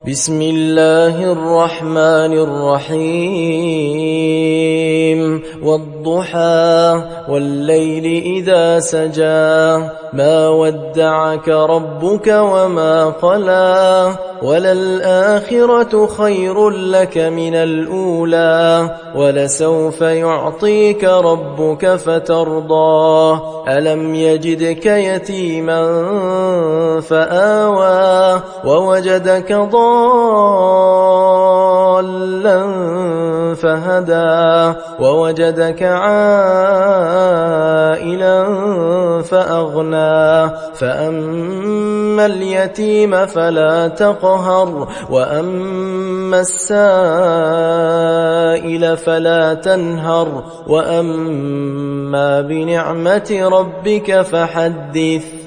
بسم الله الرحمن الرحيم والضحى والليل إذا سجى ما ودعك ربك وما قلى وللآخرة خير لك من الأولى ولسوف يعطيك ربك فترضى ألم يجدك يتيما فآوى ووجدك ضالا فهدى ووجدك عائلا فأغنى فأما اليتيم فلا تقهر وأما السائل فلا تنهر وأما بنعمة ربك فحدث